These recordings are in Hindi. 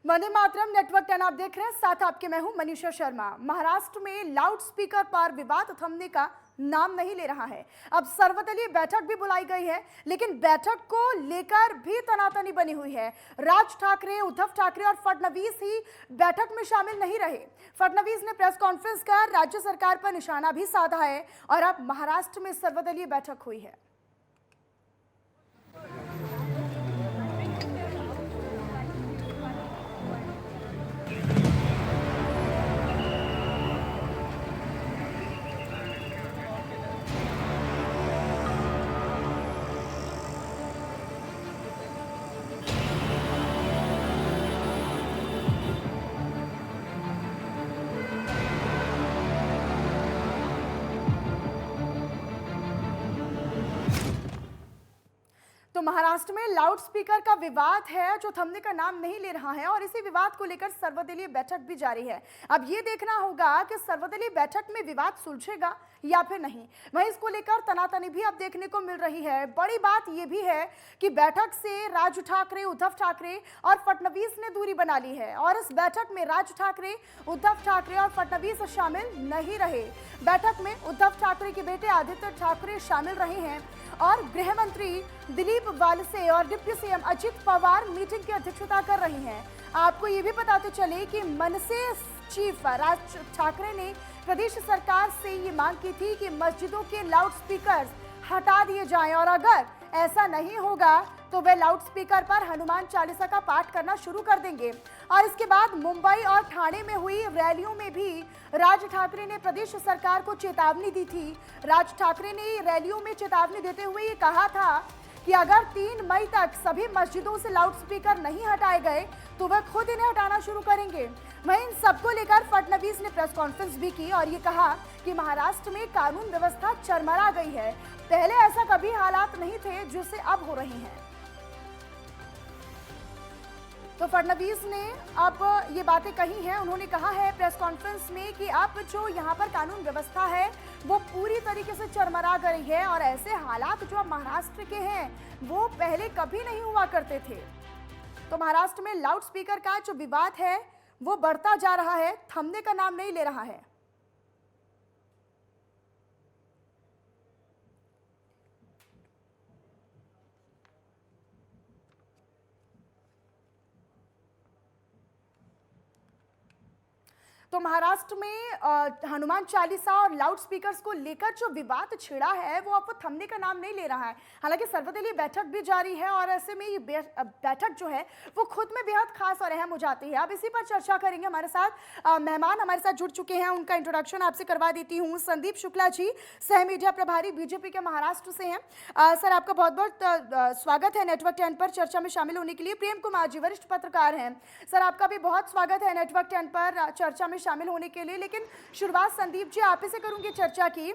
वंदे मातरम नेटवर्क 10 आप देख रहे हैं, साथ आपके मैं हूं मनीषा शर्मा। महाराष्ट्र में लाउड स्पीकर पर विवाद थमने का नाम नहीं ले रहा है। अब सर्वदलीय बैठक भी बुलाई गई है, लेकिन बैठक को लेकर भी तनातनी बनी हुई है। राज ठाकरे, उद्धव ठाकरे और फडणवीस ही बैठक में शामिल नहीं रहे। फडणवीस ने प्रेस कॉन्फ्रेंस कर राज्य सरकार पर निशाना भी साधा है और अब महाराष्ट्र में सर्वदलीय बैठक हुई है। तो महाराष्ट्र में लाउड स्पीकर का विवाद है जो थमने का नाम नहीं ले रहा है और इसी विवाद को लेकर सर्वदलीय बैठक भी जारी है। अब ये देखना होगा कि सर्वदलीय बैठक में विवाद सुलझेगा या फिर नहीं। वहीं इसको लेकर तनातनी भी अब देखने को मिल रही है। बड़ी बात यह भी है कि बैठक से राज ठाकरे, उद्धव ठाकरे और फडणवीस ने दूरी बना ली है और इस बैठक में राज ठाकरे, उद्धव ठाकरे और फडणवीस शामिल नहीं रहे। बैठक में उद्धव ठाकरे के बेटे आदित्य ठाकरे शामिल रहे हैं और गृह मंत्री दिलीप वालसे और deputy CM Ajit Pawar meeting की अध्यक्षता कर रही हैं। आपको ये भी बताते चले कि मनसे चीफ राज ठाकरे ने प्रदेश सरकार से ये मांग की थी कि मस्जिदों के लाउड स्पीकर हटा दिए जाएं और अगर ऐसा नहीं होगा तो वे लाउड स्पीकर पर हनुमान चालीसा का पाठ करना शुरू कर देंगे। और इसके बाद मुंबई और ठाणे में हुई रैलियों में भी राज ठाकरे ने प्रदेश सरकार को चेतावनी दी थी। राज ठाकरे ने रैलियों में चेतावनी देते हुए ये कहा था कि अगर 3 मई तक सभी मस्जिदों से लाउड स्पीकर नहीं हटाए गए तो वह खुद इन्हें हटाना शुरू करेंगे। वहीं इन सबको लेकर फडणवीस ने प्रेस कॉन्फ्रेंस भी की और ये कहा कि महाराष्ट्र में कानून व्यवस्था चरमरा गई है। पहले ऐसा कभी हालात नहीं थे जैसे अब हो रहे हैं। तो फडणवीस ने अब ये बातें कही हैं। उन्होंने कहा है प्रेस कॉन्फ्रेंस में कि अब जो यहाँ पर कानून व्यवस्था है वो पूरी तरीके से चरमरा गई है और ऐसे हालात जो अब महाराष्ट्र के हैं वो पहले कभी नहीं हुआ करते थे। तो महाराष्ट्र में लाउड स्पीकर का जो विवाद है वो बढ़ता जा रहा है, थमने का नाम नहीं ले रहा है। तो महाराष्ट्र में हनुमान चालीसा और लाउड स्पीकर्स को लेकर जो विवाद छिड़ा है वो अब थमने का नाम नहीं ले रहा है। हालांकि सर्वदलीय बैठक भी जारी है और ऐसे में ये बैठक जो है वो खुद में बेहद खास और अहम हो जाती है। अब इसी पर चर्चा करेंगे। हमारे साथ मेहमान हमारे साथ जुड़ चुके हैं, उनका इंट्रोडक्शन आपसे करवा देती हूँ। संदीप शुक्ला जी, सह मीडिया प्रभारी बीजेपी के महाराष्ट्र से हैं। सर, आपका बहुत बहुत स्वागत है नेटवर्क 10 पर चर्चा में शामिल होने के लिए। प्रेम कुमार जी, वरिष्ठ पत्रकार हैं। सर, आपका भी बहुत स्वागत है नेटवर्क 10 पर चर्चा में शामिल होने के लिए। लेकिन शुरुआत संदीप जी आप ही से करूंगी चर्चा की।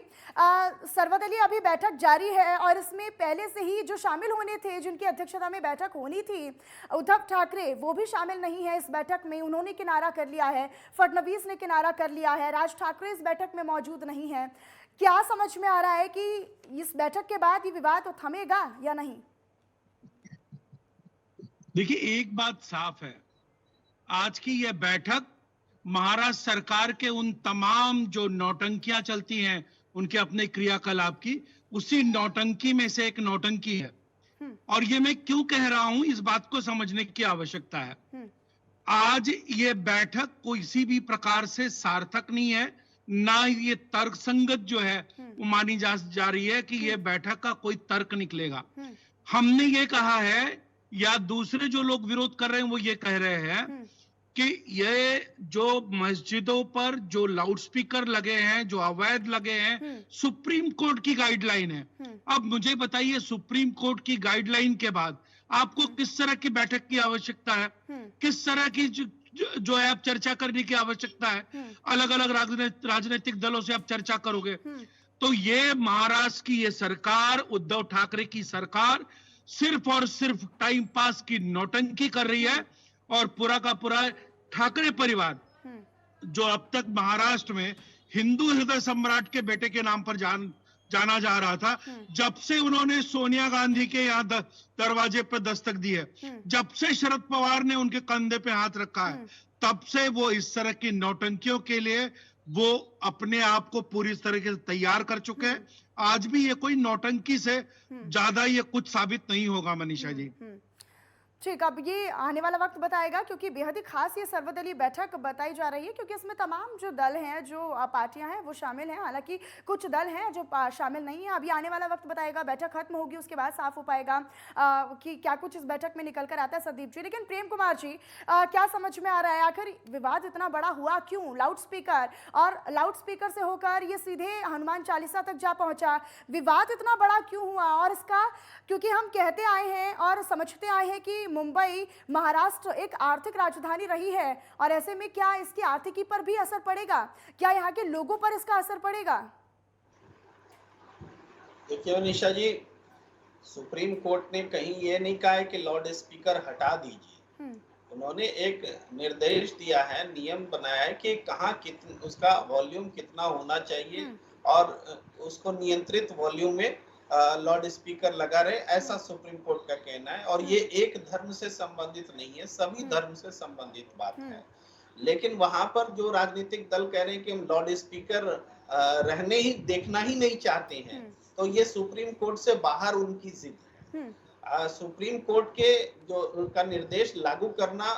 सर्वदलीय अभी बैठक जारी है और इसमें पहले से ही जो शामिल होने थे, जिनकी अध्यक्षता में बैठक होनी थी, उद्धव ठाकरे, वो भी शामिल नहीं है इस बैठक में। उन्होंने किनारा कर लिया है, फडणवीस ने किनारा कर लिया है, राज ठाकरे इस बैठक में मौजूद नहीं है। क्या समझ में आ रहा है कि इस बैठक के बाद ये विवाद थमेगा या नहीं? देखिए, एक बात साफ है, आज की यह बैठक महाराष्ट्र सरकार के उन तमाम जो नौटंकियां चलती हैं उनके अपने क्रियाकलाप की, उसी नौटंकी में से एक नौटंकी है। और ये मैं क्यों कह रहा हूं, इस बात को समझने की आवश्यकता है। आज ये बैठक किसी भी प्रकार से सार्थक नहीं है, ना ये तर्कसंगत जो है वो मानी जा रही है कि ये बैठक का कोई तर्क निकलेगा। हमने ये कहा है, या दूसरे जो लोग विरोध कर रहे हैं वो ये कह रहे हैं कि ये जो मस्जिदों पर जो लाउडस्पीकर लगे हैं, जो अवैध लगे हैं, सुप्रीम कोर्ट की गाइडलाइन है। अब मुझे बताइए, सुप्रीम कोर्ट की गाइडलाइन के बाद आपको किस तरह की बैठक की आवश्यकता है, किस तरह की जो है आप चर्चा करने की आवश्यकता है? अलग अलग राजनीतिक दलों से आप चर्चा करोगे तो ये महाराष्ट्र की ये सरकार, उद्धव ठाकरे की सरकार सिर्फ और सिर्फ टाइम पास की नौटंकी कर रही है और पूरा का पूरा ठाकरे परिवार जो अब तक महाराष्ट्र में हिंदू हृदय सम्राट के बेटे के नाम पर जाना जा रहा था। जब से उन्होंने सोनिया गांधी के यहाँ दरवाजे पर दस्तक दी है, जब से शरद पवार ने उनके कंधे पे हाथ रखा है, तब से वो इस तरह की नौटंकियों के लिए वो अपने आप को पूरी तरीके से तैयार कर चुके हैं। आज भी ये कोई नौटंकी से ज्यादा ये कुछ साबित नहीं होगा मनीषा जी। ठीक, अब ये आने वाला वक्त बताएगा, क्योंकि बेहद ही खास ये सर्वदलीय बैठक बताई जा रही है, क्योंकि इसमें तमाम जो दल हैं, जो पार्टियां हैं, वो शामिल हैं। हालांकि कुछ दल हैं जो शामिल नहीं है। अभी आने वाला वक्त बताएगा, बैठक खत्म होगी उसके बाद साफ हो पाएगा कि क्या कुछ इस बैठक में निकल कर आता है। संदीप जी, लेकिन प्रेम कुमार जी, क्या समझ में आ रहा है आखिर विवाद इतना बड़ा हुआ क्यों? लाउड स्पीकर से होकर ये सीधे हनुमान चालीसा तक जा पहुंचा, विवाद इतना बड़ा क्यों हुआ? और इसका, क्योंकि हम कहते आए हैं और समझते आए हैं कि मुंबई, महाराष्ट्र एक आर्थिक राजधानी रही है, और ऐसे में क्या इसकी आर्थिकी पर भी असर पड़ेगा? क्या यहाँ के लोगों पर इसका असर पड़ेगा? देखिए मनीषा जी, सुप्रीम कोर्ट ने कहीं ये नहीं कहा है कि लाउड स्पीकर हटा दीजिए। उन्होंने एक निर्देश दिया है, नियम बनाया है कि कहाँ उसका वॉल्यूम कितना होना चाहिए और उसको नियंत्रित वॉल्यूम में लाउड स्पीकर लगा रहे, ऐसा सुप्रीम कोर्ट का कहना है। और ये एक धर्म से संबंधित नहीं है, सभी धर्म से संबंधित बात है। लेकिन वहां पर जो राजनीतिक दल कह रहे हैं कि हम लाउड स्पीकर रहने ही देखना ही नहीं चाहते हैं, तो ये सुप्रीम कोर्ट से बाहर उनकी जिद है। सुप्रीम कोर्ट के जो उनका निर्देश लागू करना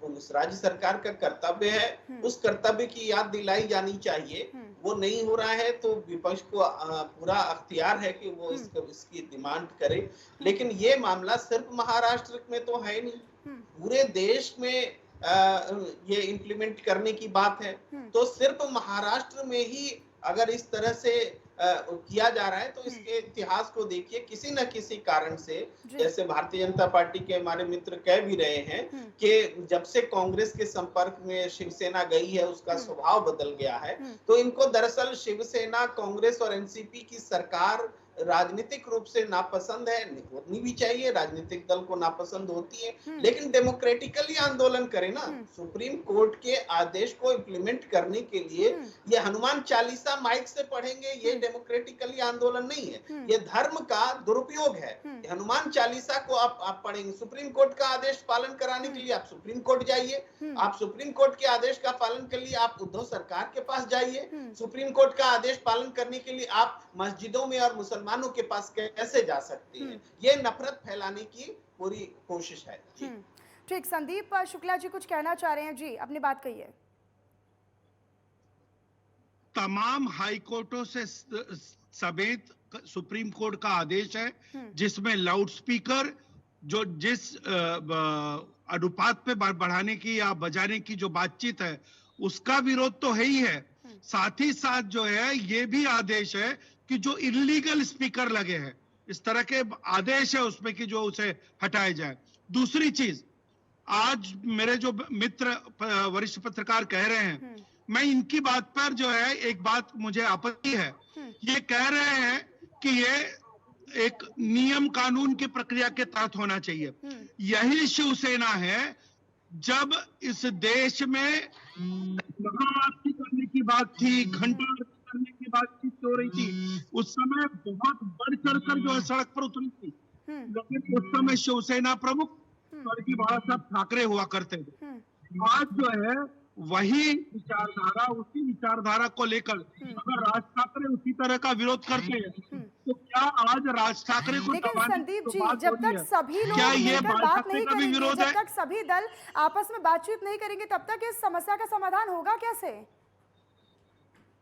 राज्य सरकार का कर्तव्य है, उस कर्तव्य की याद दिलाई जानी चाहिए। वो नहीं हो रहा है तो विपक्ष को पूरा अख्तियार है कि वो इसकी डिमांड करे। लेकिन ये मामला सिर्फ महाराष्ट्र में तो है नहीं, पूरे देश में ये इम्प्लीमेंट करने की बात है। तो सिर्फ महाराष्ट्र में ही अगर इस तरह से किया जा रहा है तो इसके इतिहास को देखिए, किसी न किसी कारण से, जैसे भारतीय जनता पार्टी के हमारे मित्र कह भी रहे हैं कि जब से कांग्रेस के संपर्क में शिवसेना गई है उसका स्वभाव बदल गया है। तो इनको दरअसल शिवसेना, कांग्रेस और एनसीपी की सरकार राजनीतिक रूप से नापसंद है, होनी भी चाहिए, राजनीतिक दल को नापसंद होती है, लेकिन डेमोक्रेटिकली आंदोलन करे ना। सुप्रीम कोर्ट के आदेश को इम्प्लीमेंट करने के लिए ये हनुमान चालीसा माइक से पढ़ेंगे, ये डेमोक्रेटिकली आंदोलन नहीं है, ये धर्म का दुरुपयोग है। हनुमान चालीसा को आप पढ़ेंगे, सुप्रीम कोर्ट का आदेश पालन कराने के लिए आप सुप्रीम कोर्ट जाइए, आप सुप्रीम कोर्ट के आदेश का पालन के लिए आप उद्धव सरकार के पास जाइए, सुप्रीम कोर्ट का आदेश पालन करने के लिए आप मस्जिदों में और मुसलमानों के पास कैसे जा सकते हैं? ये नफरत फैलाने की पूरी कोशिश है। ठीक, संदीप शुक्ला जी कुछ कहना चाह रहे हैं, जी अपनी बात कहिए। तमाम हाई कोर्टों से समेत सुप्रीम कोर्ट का आदेश है जिसमें लाउड स्पीकर जो जिस अनुपात पे बढ़ाने की या बजाने की जो बातचीत है उसका विरोध तो है ही है, साथ ही साथ जो है ये भी आदेश है कि जो इलीगल स्पीकर लगे हैं, इस तरह के आदेश है उसमें कि जो उसे हटाया जाए। दूसरी चीज, आज मेरे जो मित्र वरिष्ठ पत्रकार कह रहे हैं, मैं इनकी बात पर जो है एक बात मुझे आपत्ति है, ये कह रहे हैं कि ये एक नियम कानून की प्रक्रिया के तहत होना चाहिए। यही शिवसेना है, जब इस देश में महाआरती करने की बात थी, घंटा करने की बातचीत हो रही थी, उस समय बहुत बढ़ चढ़कर जो है सड़क पर उतरी थी, लेकिन उस समय शिवसेना प्रमुख स्वर्गीय बाला साहब ठाकरे हुआ करते थे। आज जो है वही विचारधारा, उसी विचारधारा को लेकर अगर राज ठाकरे उसी तरह का विरोध करते हैं तो क्या आज राज ठाकरे को, लेकिन संदीप जी, जब तक सभी लोग मिलकर बात नहीं करेंगे, जब तक सभी दल आपस में बातचीत नहीं करेंगे, तब तक इस समस्या का समाधान होगा कैसे?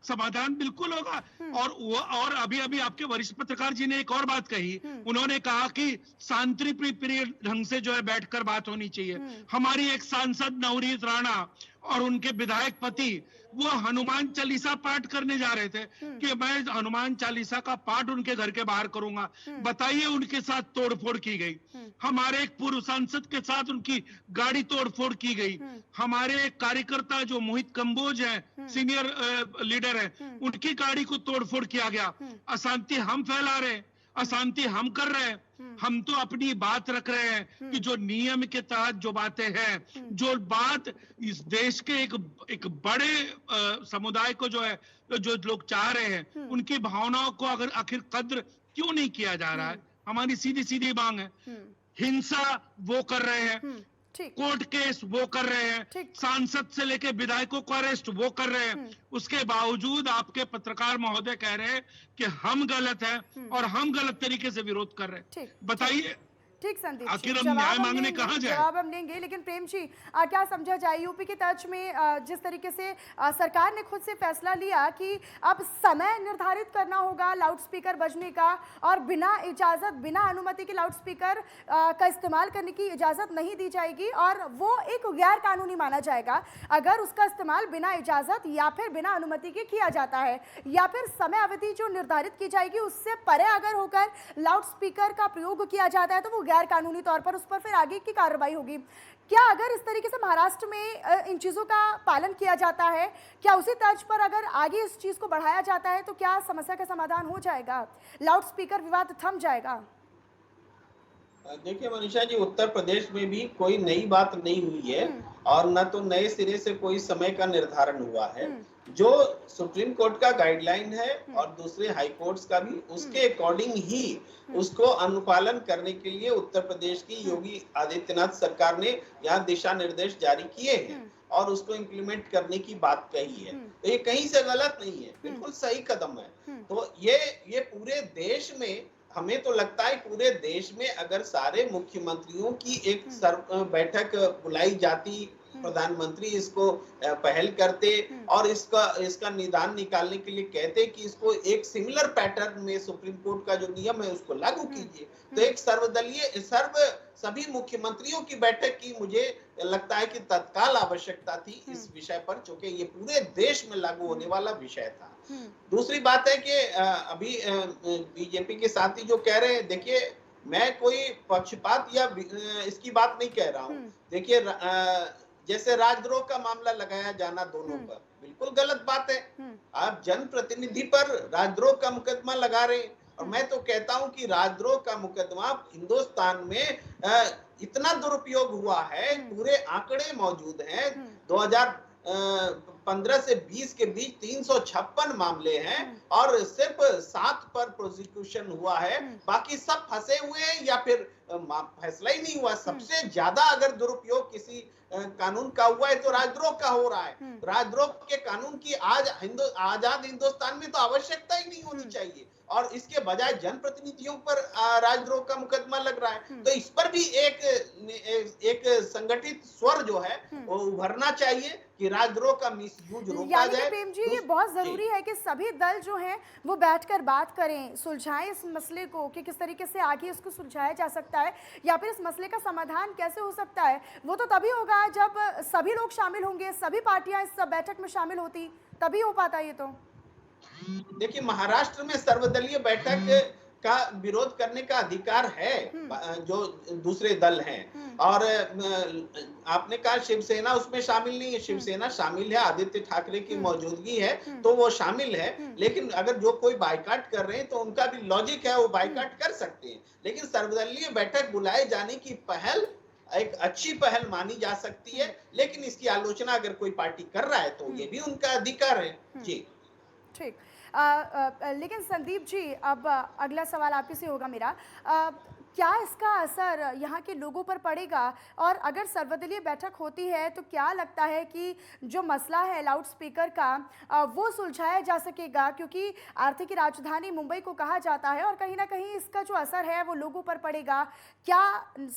समाधान बिल्कुल होगा। और अभी आपके वरिष्ठ पत्रकार जी ने एक और बात कही, उन्होंने कहा कि शांतिप्रिय ढंग से जो है बैठकर बात होनी चाहिए। हमारी एक सांसद नवनीत राणा और उनके विधायक पति वो हनुमान चालीसा पाठ करने जा रहे थे कि मैं हनुमान चालीसा का पाठ उनके घर के बाहर करूंगा। बताइए, उनके साथ तोड़फोड़ की गई, हमारे एक पूर्व सांसद के साथ उनकी गाड़ी तोड़फोड़ की गई, हमारे एक कार्यकर्ता जो मोहित कंबोज है, सीनियर लीडर है, उनकी गाड़ी को तोड़फोड़ किया गया। अशांति हम फैला रहे हैं। अशांति हम कर रहे हैं। हम तो अपनी बात रख रहे हैं कि जो नियम के तहत जो बातें हैं, जो बात इस देश के एक बड़े समुदाय को जो है, जो लोग चाह रहे हैं, उनकी भावनाओं को अगर आखिर कद्र क्यों नहीं किया जा रहा है, हमारी सीधी सीधी मांग है। हिंसा वो कर रहे हैं, कोर्ट केस वो कर रहे हैं, सांसद से लेके विधायकों को अरेस्ट वो कर रहे हैं, उसके बावजूद आपके पत्रकार महोदय कह रहे हैं कि हम गलत हैं और हम गलत तरीके से विरोध कर रहे हैं। बताइए ठीक संदीप, आखिर हम न्याय मांगने कहां जाए? जवाब हम लेंगे, लेकिन प्रेम जी क्या समझा जाए यूपी के तर्ज में जिस तरीके से सरकार ने खुद से फैसला लिया कि अब समय निर्धारित करना होगा लाउड स्पीकर बजने का और बिना इजाजत, बिना अनुमति के लाउड स्पीकर का इस्तेमाल करने की इजाजत नहीं दी जाएगी और वो एक गैर कानूनी माना जाएगा अगर उसका इस्तेमाल बिना इजाजत या फिर बिना अनुमति के किया जाता है, या फिर समय अवधि जो निर्धारित की जाएगी उससे परे अगर होकर लाउड स्पीकर का प्रयोग किया जाता है तो वो गैर कानूनी तौर पर उस पर फिर आगे की कार्रवाई होगी। क्या अगर इस तरीके से महाराष्ट्र में इन चीजों का पालन किया जाता है, क्या उसी तर्ज पर अगर आगे इस चीज को बढ़ाया जाता है तो क्या समस्या का समाधान हो जाएगा, लाउड स्पीकर विवाद थम जाएगा? देखिए मनीषा जी, उत्तर प्रदेश में भी कोई नई बात नहीं हुई है और न तो नए सिरे से कोई समय का निर्धारण हुआ है। जो सुप्रीम कोर्ट का गाइडलाइन है और दूसरे हाई कोर्ट्स का भी, उसके अकॉर्डिंग ही उसको अनुपालन करने के लिए उत्तर प्रदेश की योगी आदित्यनाथ सरकार ने यहाँ दिशा निर्देश जारी किए हैं और उसको इम्प्लीमेंट करने की बात कही है। तो ये कहीं से गलत नहीं है, बिल्कुल सही कदम है। तो ये पूरे देश में, हमें तो लगता है पूरे देश में अगर सारे मुख्यमंत्रियों की एक बैठक बुलाई जाती, प्रधानमंत्री इसको पहल करते और इसका निदान निकालने के लिए कहते कि इसको एक सिमिलर पैटर्न में सुप्रीम कोर्ट का जो नियम है उसको लागू कीजिए, तो एक सर्वदलीय सभी मुख्यमंत्रियों की बैठक की मुझे लगता है कि तत्काल आवश्यकता थी इस विषय पर, चूंकि ये पूरे देश में लागू होने वाला विषय था। दूसरी बात है कि अभी बीजेपी के साथी जो कह रहे हैं, देखिए मैं कोई पक्षपात या इसकी बात नहीं कह रहा हूँ। देखिए जैसे राजद्रोह का मामला लगाया जाना दोनों पर, बिल्कुल गलत बात है। आप जनप्रतिनिधि पर राजद्रोह का मुकदमा लगा रहे हैं और मैं तो कहता हूं कि राजद्रोह का मुकदमा हिंदुस्तान में इतना दुरुपयोग हुआ है, पूरे आंकड़े मौजूद हैं। 2015 से 20 के बीच 356 मामले हैं और सिर्फ 7 पर प्रोसिक्यूशन हुआ है, बाकी सब फंसे हुए हैं या फिर फैसला ही नहीं हुआ। सबसे ज्यादा अगर दुरुपयोग किसी कानून का हुआ है तो राजद्रोह का हो रहा है। राजद्रोह के कानून की आज आजाद हिंदुस्तान में तो आवश्यकता ही नहीं होनी चाहिए और इसके बजाय जनप्रतिनिधियों पर राजद्रोह का मुकदमा लग रहा है। तो इस पर भी एक संगठित स्वर जो है वो उभरना चाहिए कि राजद्रोह का मिसयूज रोका जाए। प्रेम जी, ये बहुत जरूरी है कि सभी दल जो हैं वो बैठकर बात करें, सुलझाएं इस मसले को कि किस तरीके से आगे इसको सुलझाया जा सकता है या फिर इस मसले का समाधान कैसे हो सकता है। वो तो तभी होगा जब सभी लोग शामिल होंगे, सभी पार्टियां इस बैठक में शामिल होती, तभी हो पाता ये। तो देखिए महाराष्ट्र में सर्वदलीय बैठक का विरोध करने का अधिकार है जो दूसरे दल हैं और आपने कहा शिवसेना उसमें शामिल नहीं है, शिवसेना शामिल है, आदित्य ठाकरे की मौजूदगी है तो वो शामिल है। लेकिन अगर जो कोई बाइकाट कर रहे हैं तो उनका भी लॉजिक है, वो बाइकाट कर सकते हैं। लेकिन सर्वदलीय बैठक बुलाए जाने की पहल एक अच्छी पहल मानी जा सकती है, लेकिन इसकी आलोचना अगर कोई पार्टी कर रहा है तो ये भी उनका अधिकार है। जी ठीक। लेकिन संदीप जी, अब अगला सवाल आपसे से होगा मेरा, क्या इसका असर यहाँ के लोगों पर पड़ेगा और अगर सर्वदलीय बैठक होती है तो क्या लगता है कि जो मसला है लाउड स्पीकर का वो सुलझाया जा सकेगा, क्योंकि आर्थिक राजधानी मुंबई को कहा जाता है और कहीं ना कहीं इसका जो असर है वो लोगों पर पड़ेगा। क्या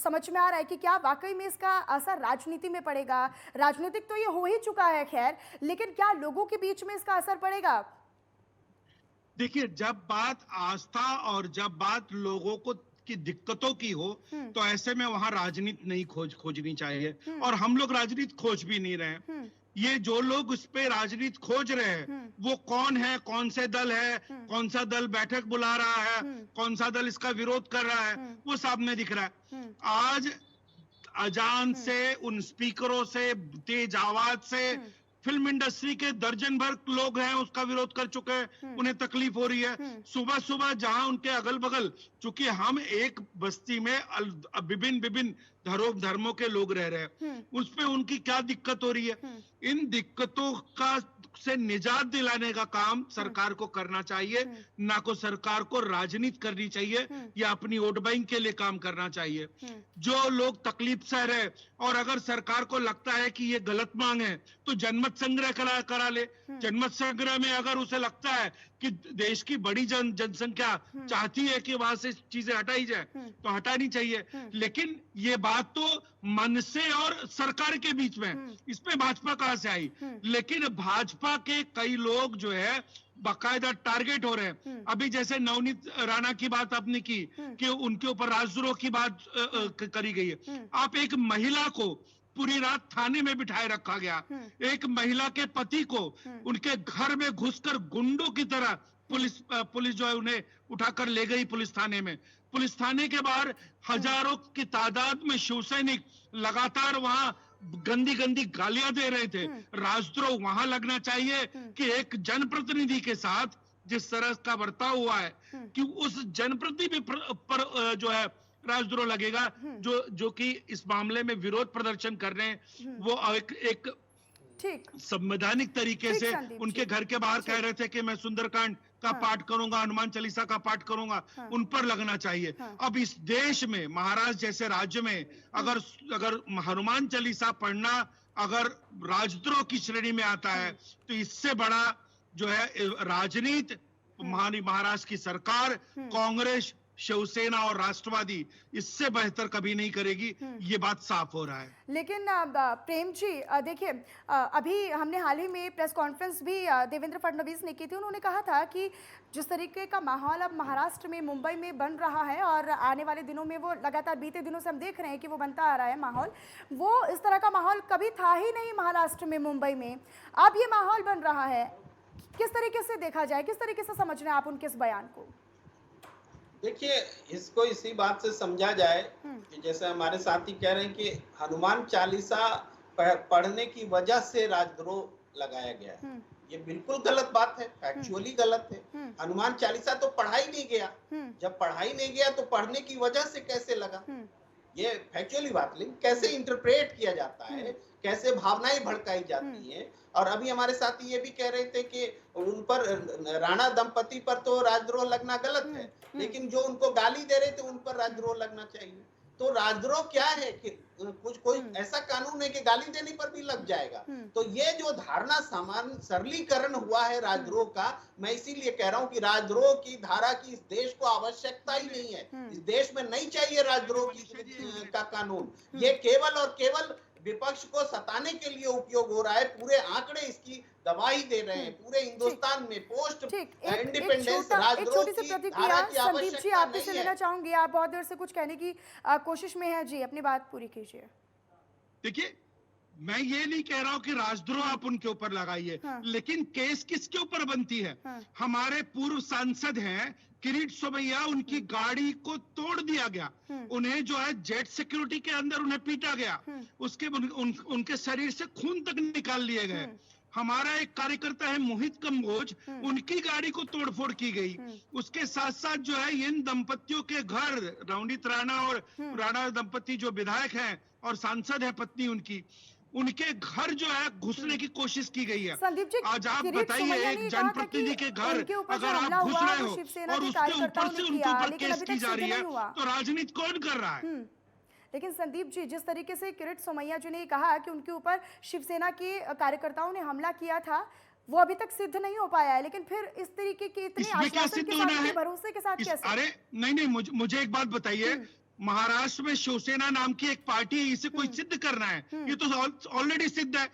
समझ में आ रहा है कि क्या वाकई में इसका असर राजनीति में पड़ेगा? राजनीतिक तो ये हो ही चुका है खैर, लेकिन क्या लोगों के बीच में इसका असर पड़ेगा? देखिए, जब बात आस्था और जब बात लोगों को की दिक्कतों की हो तो ऐसे में वहां राजनीति नहीं खोजनी चाहिए और हम लोग राजनीति खोज भी नहीं रहे। ये जो लोग उस पे राजनीति खोज रहे हैं वो कौन है, कौन से दल है, कौन सा दल बैठक बुला रहा है, कौन सा दल इसका विरोध कर रहा है, वो सामने दिख रहा है। आज अजान से, उन स्पीकरों से, तेज आवाज से फिल्म इंडस्ट्री के दर्जन भर लोग हैं उसका विरोध कर चुके हैं, उन्हें तकलीफ हो रही है। सुबह सुबह जहां उनके अगल बगल, चूंकि हम एक बस्ती में विभिन्न विभिन्न धर्मों के लोग रह रहे हैं, उसमें उनकी क्या दिक्कत हो रही है, इन दिक्कतों का से निजात दिलाने का काम सरकार को करना चाहिए, ना को सरकार को राजनीति करनी चाहिए या अपनी वोट बैंक के लिए काम करना चाहिए। जो लोग तकलीफ सह रहे, और अगर सरकार को लगता है कि ये गलत मांग है तो जनमत संग्रह करा ले। जनमत संग्रह में अगर उसे लगता है कि देश की बड़ी जनसंख्या चाहती है कि वहां से चीजें हटाई जाए तो हटानी चाहिए, लेकिन ये बात तो मन से और सरकार के बीच में, इसमें भाजपा कहां से आई। लेकिन भाजपा के कई लोग जो है बाकायदा टारगेट हो रहे हैं। अभी जैसे नवनीत राणा की बात आपने की कि उनके ऊपर राजद्रोह की बात करी गई है। आप एक महिला को पूरी रात थाने में बिठाए रखा गया, एक महिला के पति को उनके घर में घुसकर गुंडों की तरह पुलिस जो है उन्हें उठाकर ले गई पुलिस थाने में। पुलिस थाने के बाहर हजारों की तादाद में शिव सैनिक लगातार वहां गंदी गंदी गालियां दे रहे थे। राजद्रोह वहां लगना चाहिए कि एक जनप्रतिनिधि के साथ जिस तरह का बर्ताव हुआ है कि उस जनप्रतिनिधि पर जो है राजद्रोह लगेगा, जो कि इस मामले में विरोध प्रदर्शन कर रहे हैं। वो एक संवैधानिक तरीके से उनके घर के बाहर कह रहे थे कि मैं सुंदरकांड का पाठ करूंगा, हनुमान चालीसा का पाठ करूंगा, उन पर लगना चाहिए। अब इस देश में, महाराष्ट्र जैसे राज्य में अगर हनुमान चालीसा पढ़ना अगर राजद्रोह की श्रेणी में आता है तो इससे बड़ा जो है राजनीति महाराष्ट्र की सरकार, कांग्रेस, शिवसेना और राष्ट्रवादी इससे बेहतर कभी नहीं करेगी, ये बात साफ हो रहा है। लेकिन प्रेम जी देखिए, अभी हमने हाल ही में प्रेस कॉन्फ्रेंस भी देवेंद्र फडणवीस ने की थी। उन्होंने कहा था कि जिस तरीके का माहौल अब महाराष्ट्र में, मुंबई में बन रहा है और आने वाले दिनों में वो लगातार बीते दिनों से हम देख रहे हैं कि वो बनता आ रहा है माहौल, वो इस तरह का माहौल कभी था ही नहीं महाराष्ट्र में, मुंबई में। अब ये माहौल बन रहा है, किस तरीके से देखा जाए, किस तरीके से समझ रहे हैं आप उनके इस बयान को? देखिए, इसको इसी बात से समझा जाए कि जैसे हमारे साथी कह रहे हैं कि हनुमान चालीसा पढ़ने की वजह से राजद्रोह लगाया गया है। ये बिल्कुल गलत बात है, फैक्चुअली गलत है। हनुमान चालीसा तो पढ़ाई नहीं गया, जब पढ़ाई नहीं गया तो पढ़ने की वजह से कैसे लगा, ये फैक्चुअली बात। लेकिन कैसे इंटरप्रेट किया जाता है, कैसे भावनाएं भड़काई जाती हैं। और अभी हमारे साथी ये भी कह रहे थे कि उन पर, राणा दंपति पर तो राजद्रोह लगना गलत है, लेकिन जो उनको गाली दे रहे थे उन पर राजद्रोह लगना चाहिए। तो राजद्रोह क्या है कि कोई ऐसा कानून है कि गाली देने पर भी लग जाएगा। तो ये जो धारणा सरलीकरण हुआ है राजद्रोह का, मैं इसीलिए कह रहा हूं कि राजद्रोह की धारा की इस देश को आवश्यकता ही नहीं है। इस देश में नहीं चाहिए राजद्रोह का कानून। ये केवल और केवल विपक्ष को सताने के लिए उपयोग हो रहा है। पूरे आंकड़े इसकी गवाही दे रहे हैं। पूरे हिंदुस्तान में पोस्ट इंडिपेंडेंस राजद्रोह की धारा की आवश्यकता नहीं है। लेना चाहूंगी, आप बहुत देर से कुछ कहने की कोशिश में हैं जी, अपनी बात पूरी कीजिए। देखिए, मैं ये नहीं कह रहा हूं कि राजद्रोह आप उनके ऊपर लगाइए, लेकिन केस किसके ऊपर बनती है? हमारे पूर्व सांसद हैं किरीट सोमैया, उनकी गाड़ी को तोड़ दिया गया, उन्हें जो है जेट सिक्योरिटी के अंदर उन्हें पीटा गया, उसके उनके शरीर से खून तक निकाल लिए गए। हमारा एक कार्यकर्ता है मोहित कंबोज, उनकी गाड़ी को तोड़फोड़ की गई। उसके साथ साथ जो है इन दंपतियों के घर, नवनीत राणा और राणा दंपति जो विधायक हैं और सांसद है पत्नी उनकी, उनके घर जो है घुसने की कोशिश की गई है। आज आप बताइए, एक जनप्रतिनिधि के घर अगर आप घुस रहे हो और उसके ऊपर से उनके ऊपर केस की जा रही है तो राजनीति कौन कर रहा है? लेकिन संदीप जी, जिस तरीके से किरीट सोमैया जी ने कहा कि उनके ऊपर शिवसेना के कार्यकर्ताओं ने हमला किया था, वो अभी तक सिद्ध नहीं हो पाया है, लेकिन फिर इस तरीके के इतने आश्वासन के साथ, भरोसे के साथ कैसे? अरे नहीं, मुझे एक बात बताइए, महाराष्ट्र में शिवसेना नाम की एक पार्टी है, इसे कोई सिद्ध करना है? ये तो ऑलरेडी सिद्ध है।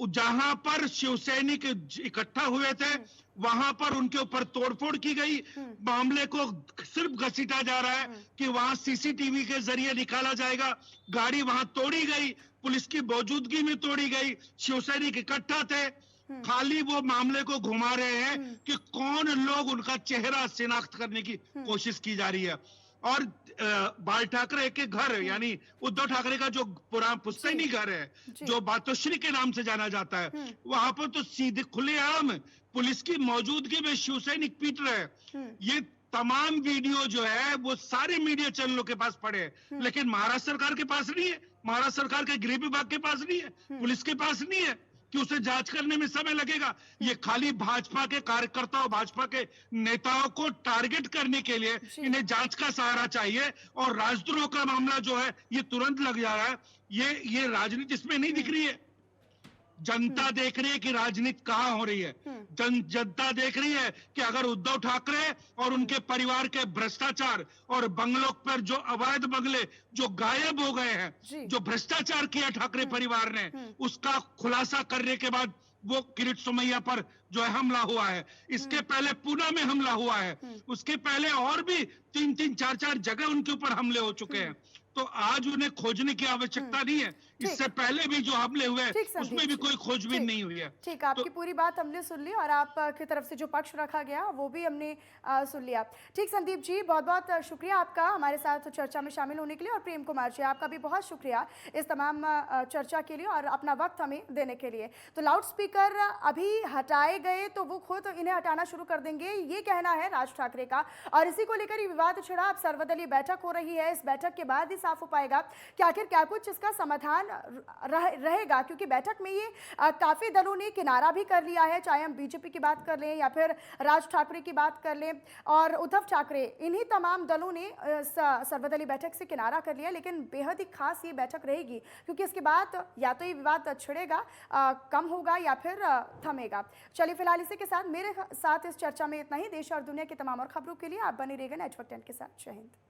जहां पर शिवसैनिक इकट्ठा हुए थे वहां पर उनके ऊपर तोड़फोड़ की गई। मामले को सिर्फ घसीटा जा रहा है कि वहां सीसीटीवी के जरिए निकाला जाएगा। गाड़ी वहां तोड़ी गई, पुलिस की मौजूदगी में तोड़ी गई, शिवसैनिक इकट्ठा थे। खाली वो मामले को घुमा रहे हैं कि कौन लोग, उनका चेहरा शिनाख्त करने की कोशिश की जा रही है। और बाल ठाकरे के घर यानी उद्धव ठाकरे का जो पुराना पुश्तैनी घर है, जो बातोश्री के नाम से जाना जाता है, वहां पर तो सीधे खुलेआम पुलिस की मौजूदगी में शिवसैनिक पीट रहे हैं। ये तमाम वीडियो जो है वो सारे मीडिया चैनलों के पास पड़े हैं, लेकिन महाराष्ट्र सरकार के पास नहीं है, महाराष्ट्र सरकार के गृह विभाग के पास नहीं है, पुलिस के पास नहीं है कि उसे जांच करने में समय लगेगा। ये खाली भाजपा के कार्यकर्ताओं, भाजपा के नेताओं को टारगेट करने के लिए इन्हें जांच का सहारा चाहिए, और राजद्रोह का मामला जो है ये तुरंत लग जा रहा है। ये राजनीति इसमें नहीं दिख रही है। जनता देख रही है कि राजनीति कहां हो रही है। जनता देख रही है कि अगर उद्धव ठाकरे और उनके परिवार के भ्रष्टाचार और बंगलों पर जो अवैध बंगले जो गायब हो गए हैं, जो भ्रष्टाचार किया ठाकरे परिवार ने, उसका खुलासा करने के बाद वो किरीट सोमैया पर जो है हमला हुआ है। इसके पहले पुणे में हमला हुआ है, उसके पहले और भी 3-3, 4-4 जगह उनके ऊपर हमले हो चुके हैं। तो आज उन्हें खोजने की आवश्यकता नहीं है। इससे पहले भी जो हमले हुए उसमें भी कोई खोजबीन नहीं हुई है। ठीक, आपकी पूरी बात हमने सुन ली और आपकी तरफ से जो पक्ष रखा गया वो भी हमने सुन लिया। ठीक संदीप जी, बहुत बहुत शुक्रिया आपका हमारे साथ चर्चा में शामिल होने के लिए, और प्रेम कुमार जी आपका भी बहुत शुक्रिया इस तमाम चर्चा के लिए और अपना वक्त हमें देने के लिए। तो लाउड स्पीकर अभी हटाए गए तो वो खुद इन्हें हटाना शुरू कर देंगे, ये कहना है राज ठाकरे का, और इसी को लेकर ये विवाद छिड़ा। अब सर्वदलीय बैठक हो रही है, इस बैठक के बाद साफ हो पाएगा कि आखिर क्या कुछ इसका समाधान रहेगा, क्योंकि बैठक में ये काफी दलों ने किनारा भी कर लिया है, चाहे हम बीजेपी की बात कर लें या फिर राज ठाकरे की बात कर लें और उद्धव ठाकरे, इन्हीं तमाम दलों ने सर्वदलीय बैठक से किनारा कर लिया। लेकिन बेहद ही खास ये बैठक रहेगी, क्योंकि इसके बाद या तो ये विवाद छिड़ेगा, कम होगा या फिर थमेगा। चलिए फिलहाल इसी के साथ मेरे साथ इस चर्चा में इतना ही। देश और दुनिया की तमाम और खबरों के लिए आप बने रहिएगा नेटवर्क 10 के साथ। जय हिंद।